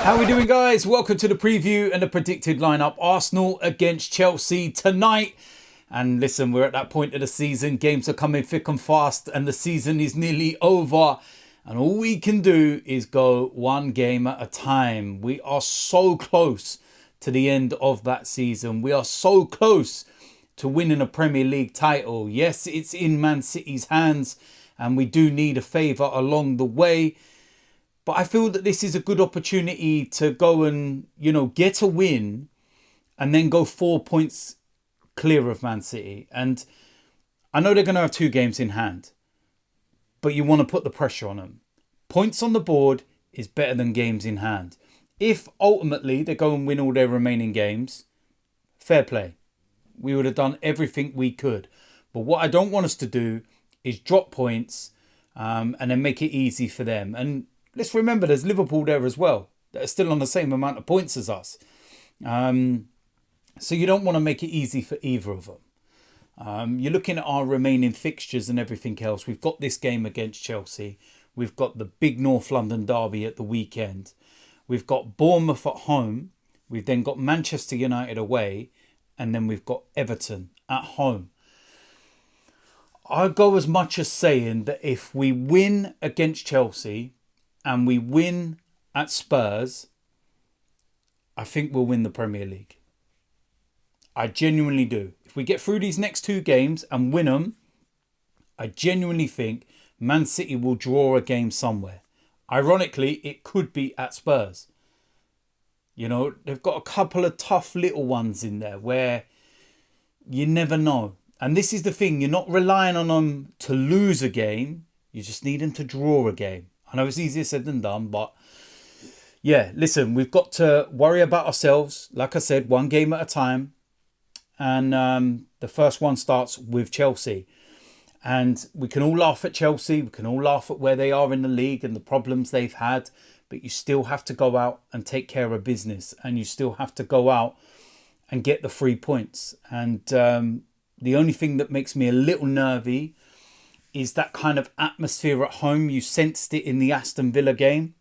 How are we doing, guys? Welcome to the preview and the predicted lineup. Arsenal against Chelsea tonight. And listen, we're at that point of the season. Games are coming thick and fast and the season is nearly over. And all we can do is go one game at a time. We are so close to the end of that season. We are so close to winning a Premier League title. Yes, it's in Man City's hands and we do need a favour along the way. But I feel that this is a good opportunity to go and, get a win and then go 4 points clear of Man City. And I know they're going to have 2 games in hand, but you want to put the pressure on them. Points on the board is better than games in hand. If ultimately they go and win all their remaining games, fair play. We would have done everything we could. But what I don't want us to do is drop points and then make it easy for them. And let's remember there's Liverpool there as well that are still on the same amount of points as us. So you don't want to make it easy for either of them. You're looking at our remaining fixtures and everything else. We've got this game against Chelsea. We've got the big North London derby at the weekend. We've got Bournemouth at home. We've then got Manchester United away. And then we've got Everton at home. I'd go as much as saying that if we win against Chelsea and we win at Spurs, I think we'll win the Premier League. I genuinely do. If we get through these next 2 games and win them, I genuinely think Man City will draw a game somewhere. Ironically, it could be at Spurs. They've got a couple of tough little ones in there where you never know. And this is the thing, you're not relying on them to lose a game. You just need them to draw a game. I know it's easier said than done, but yeah, listen, we've got to worry about ourselves. Like I said, 1 game at a time. And the first one starts with Chelsea. And we can all laugh at Chelsea. We can all laugh at where they are in the league and the problems they've had. But you still have to go out and take care of business. And you still have to go out and get the 3 points. And the only thing that makes me a little nervy is that kind of atmosphere at home. You sensed it in the Aston Villa game.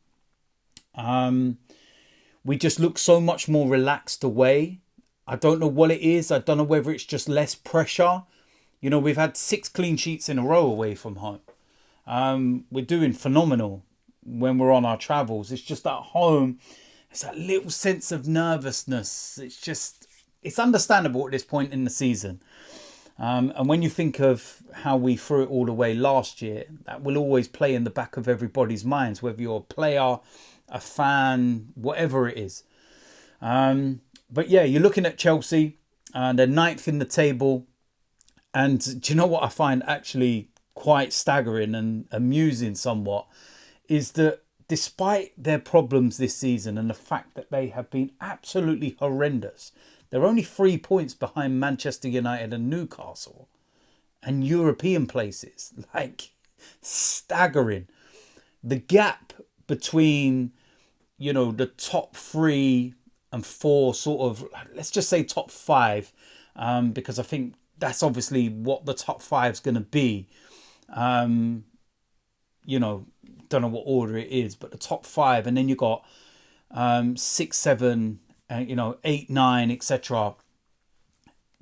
We just look so much more relaxed away. I don't know what it is. I don't know whether it's just less pressure. We've had 6 clean sheets in a row away from home. We're doing phenomenal when we're on our travels. It's just at home, it's that little sense of nervousness. It's understandable at this point in the season. And when you think of how we threw it all away last year, that will always play in the back of everybody's minds, whether you're a player, a fan, whatever it is. But yeah, you're looking at Chelsea, and they're 9th in the table. And do you know what I find actually quite staggering and amusing somewhat is that despite their problems this season and the fact that they have been absolutely horrendous, they're only 3 points behind Manchester United and Newcastle and European places. Staggering. The gap between, the top 3 and 4 sort of, let's just say top 5, because I think that's obviously what the top 5 is going to be. Don't know what order it is, but the top 5, and then you got 6, 7, 8, 9, etc.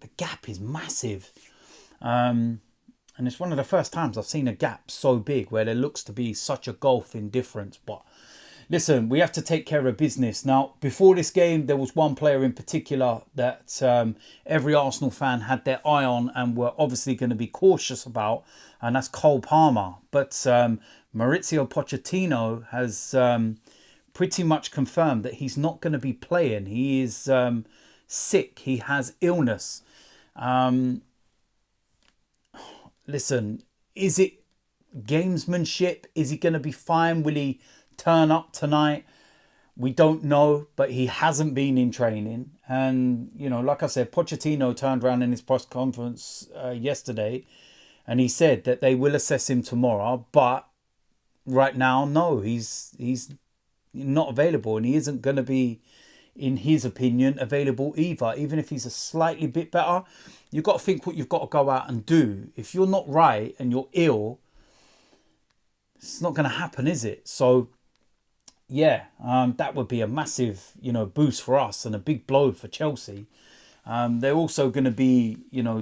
The gap is massive. And it's one of the first times I've seen a gap so big where there looks to be such a gulf in difference. But listen, we have to take care of business. Now, before this game, there was one player in particular that every Arsenal fan had their eye on and were obviously going to be cautious about, and that's Cole Palmer. But Maurizio Pochettino has pretty much confirmed that he's not going to be playing. He is sick. He has illness. Listen, is it gamesmanship? Is he going to be fine? Will he turn up tonight? We don't know, but he hasn't been in training. And, like I said, Pochettino turned around in his press conference yesterday and he said that they will assess him tomorrow. But right now, no, he's not available, and he isn't going to be, in his opinion, available either. Even if he's a slightly bit better, you've got to think what you've got to go out and do. If you're not right and you're ill, it's not going to happen, is it? So yeah, that would be a massive, boost for us and a big blow for Chelsea. They're also going to be,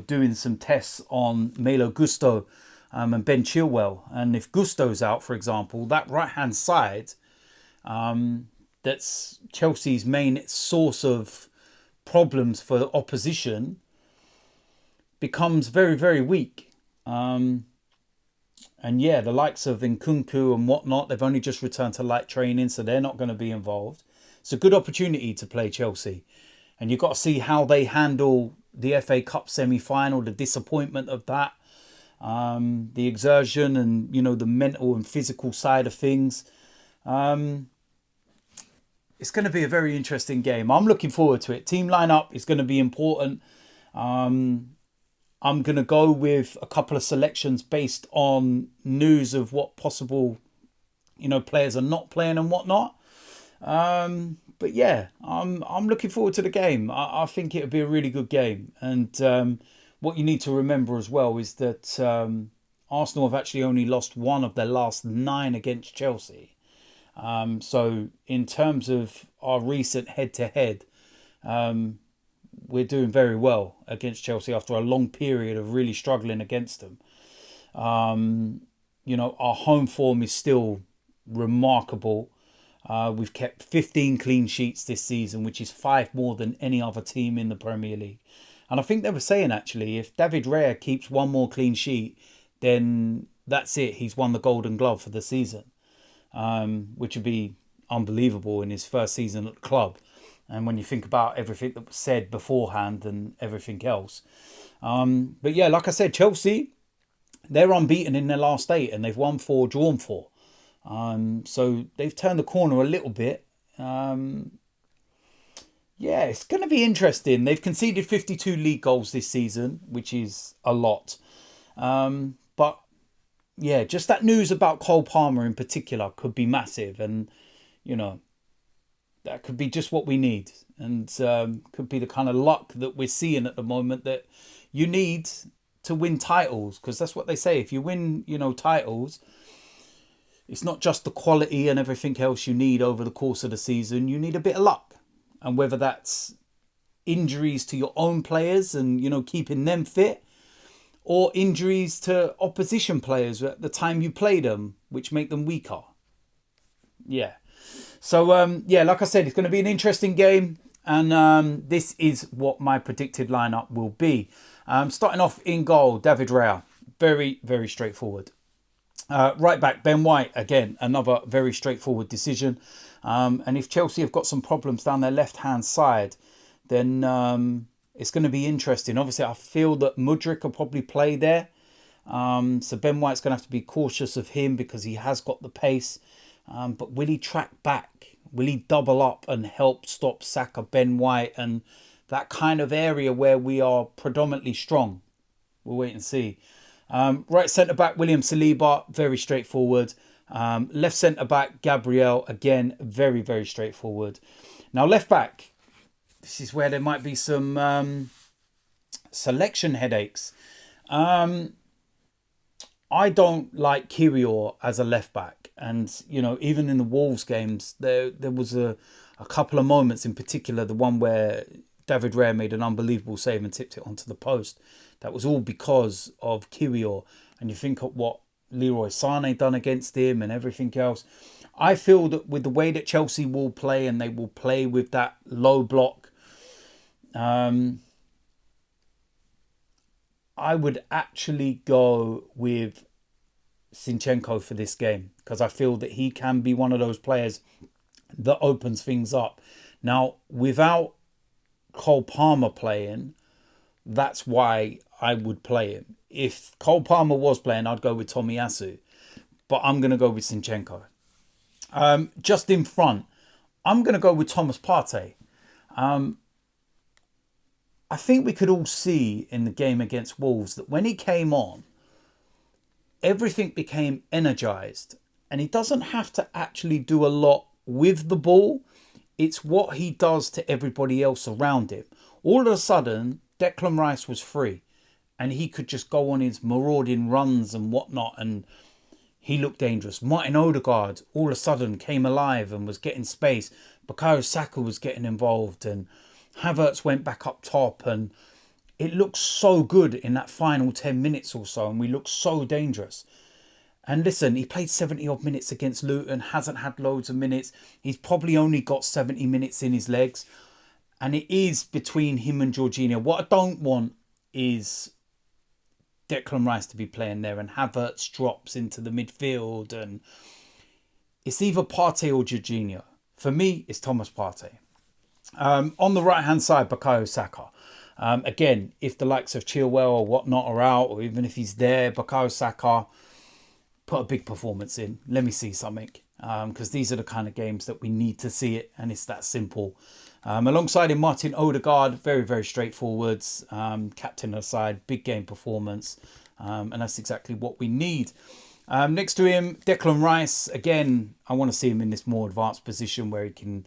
doing some tests on Malo Gusto and Ben Chilwell. And if Gusto's out, for example, that right-hand side, that's Chelsea's main source of problems for the opposition, becomes very, very weak. And yeah, the likes of Nkunku and whatnot, they've only just returned to light training, so they're not going to be involved. It's a good opportunity to play Chelsea. And you've got to see how they handle the FA Cup semi-final, the disappointment of that, the exertion and, the mental and physical side of things. It's going to be a very interesting game. I'm looking forward to it. Team lineup is going to be important. I'm going to go with a couple of selections based on news of what possible, players are not playing and whatnot. But yeah, I'm looking forward to the game. I think it'll be a really good game. And what you need to remember as well is that Arsenal have actually only lost one of their last 9 against Chelsea. So in terms of our recent head-to-head, we're doing very well against Chelsea after a long period of really struggling against them. Our home form is still remarkable. We've kept 15 clean sheets this season, which is 5 more than any other team in the Premier League. And I think they were saying, actually, if David Raya keeps 1 more clean sheet, then that's it. He's won the Golden Glove for the season, which would be unbelievable in his first season at the club. And when you think about everything that was said beforehand and everything else. But yeah, like I said, Chelsea, they're unbeaten in their last 8 and they've won 4, drawn 4. So they've turned the corner a little bit. Yeah, it's going to be interesting. They've conceded 52 league goals this season, which is a lot. But yeah, just that news about Cole Palmer in particular could be massive. And, that could be just what we need. And could be the kind of luck that we're seeing at the moment that you need to win titles. Because that's what they say. If you win, titles, it's not just the quality and everything else you need over the course of the season. You need a bit of luck. And whether that's injuries to your own players and, keeping them fit, or injuries to opposition players at the time you play them, which make them weaker. Yeah. So, like I said, it's going to be an interesting game. And this is what my predicted lineup will be. Starting off in goal, David Raya. Very, very straightforward. Right back, Ben White. Again, another very straightforward decision. And if Chelsea have got some problems down their left-hand side, then it's going to be interesting. Obviously, I feel that Mudryk will probably play there. So Ben White's going to have to be cautious of him because he has got the pace. But will he track back? Will he double up and help stop Saka, Ben White, and that kind of area where we are predominantly strong? We'll wait and see. Right centre-back, William Saliba, very straightforward. Left centre-back, Gabriel, again, very, very straightforward. Now, left-back, this is where there might be some selection headaches. I don't like Kiwior as a left-back. And, even in the Wolves games, there was a couple of moments in particular, the one where David Raya made an unbelievable save and tipped it onto the post. That was all because of Kiwior. And you think of what Leroy Sané done against him and everything else. I feel that with the way that Chelsea will play, and they will play with that low block, I would actually go with Zinchenko for this game, because I feel that he can be one of those players that opens things up. Now, without Cole Palmer playing, that's why I would play him. If Cole Palmer was playing, I'd go with Tomiyasu, but I'm going to go with Zinchenko. Just in front, I'm going to go with Thomas Partey. I think we could all see in the game against Wolves that when he came on, everything became energised. And he doesn't have to actually do a lot with the ball. It's what he does to everybody else around him. All of a sudden, Declan Rice was free. And he could just go on his marauding runs and whatnot. And, he looked dangerous. Martin Odegaard all of a sudden came alive and was getting space. Bukayo Saka was getting involved, and Havertz went back up top, and it looked so good in that final 10 minutes or so, and we looked so dangerous. And listen, he played 70 odd minutes against Luton, hasn't had loads of minutes. He's probably only got 70 minutes in his legs. And it is between him and Jorginho. What I don't want is Declan Rice to be playing there and Havertz drops into the midfield. And it's either Partey or Jorginho. For me, it's Thomas Partey. On the right-hand side, Bukayo Saka. Again, if the likes of Chilwell or whatnot are out, or even if he's there, Bukayo Saka, put a big performance in. Let me see something. Because these are the kind of games that we need to see it, and it's that simple. Alongside him, Martin Odegaard, very, very straightforward. Captain aside, big game performance. And that's exactly what we need. Next to him, Declan Rice. Again, I want to see him in this more advanced position where he can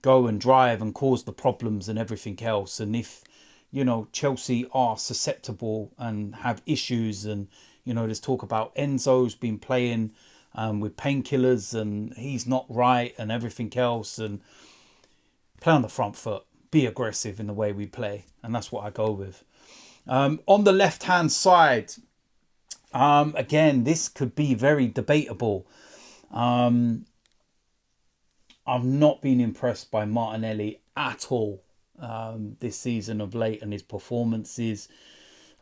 go and drive and cause the problems and everything else. And if, you know, Chelsea are susceptible and have issues, and, you know, there's talk about Enzo's been playing with painkillers and he's not right and everything else, and play on the front foot, be aggressive in the way we play. And that's what I go with. On the left-hand side, again, this could be very debatable. I've not been impressed by Martinelli at all this season of late and his performances.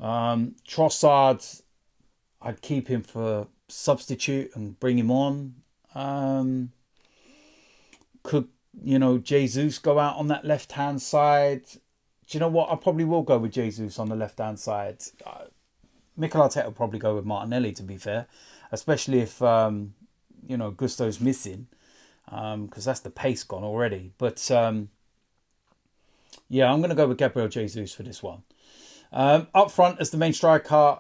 Trossard, I'd keep him for substitute and bring him on. Could, you know, Jesus go out on that left-hand side? Do you know what? I probably will go with Jesus on the left-hand side. Mikel Arteta will probably go with Martinelli, to be fair. Especially if, you know, Gusto's missing. Because that's the pace gone already. But, yeah, I'm going to go with Gabriel Jesus for this one. Up front as the main striker,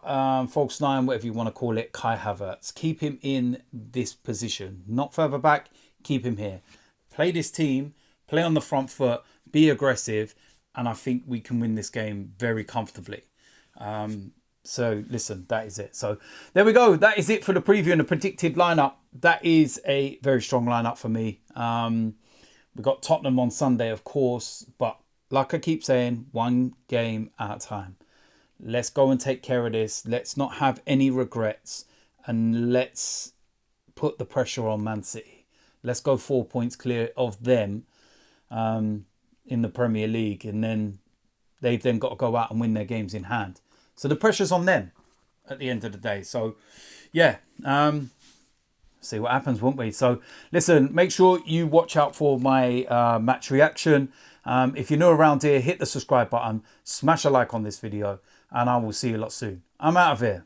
False 9, whatever you want to call it, Kai Havertz. Keep him in this position. Not further back, keep him here. Play this team, play on the front foot, be aggressive, and I think we can win this game very comfortably. So, listen, that is it. So, there we go. That is it for the preview and the predicted lineup. That is a very strong lineup for me. We've got Tottenham on Sunday, of course, but like I keep saying, one game at a time. Let's go and take care of this. Let's not have any regrets, and let's put the pressure on Man City. Let's go 4 points clear of them in the Premier League, and then they've then got to go out and win their games in hand. So the pressure's on them at the end of the day. So, yeah, see what happens, won't we? So, listen, make sure you watch out for my match reaction. If you're new around here, hit the subscribe button, smash a like on this video, and I will see you a lot soon. I'm out of here.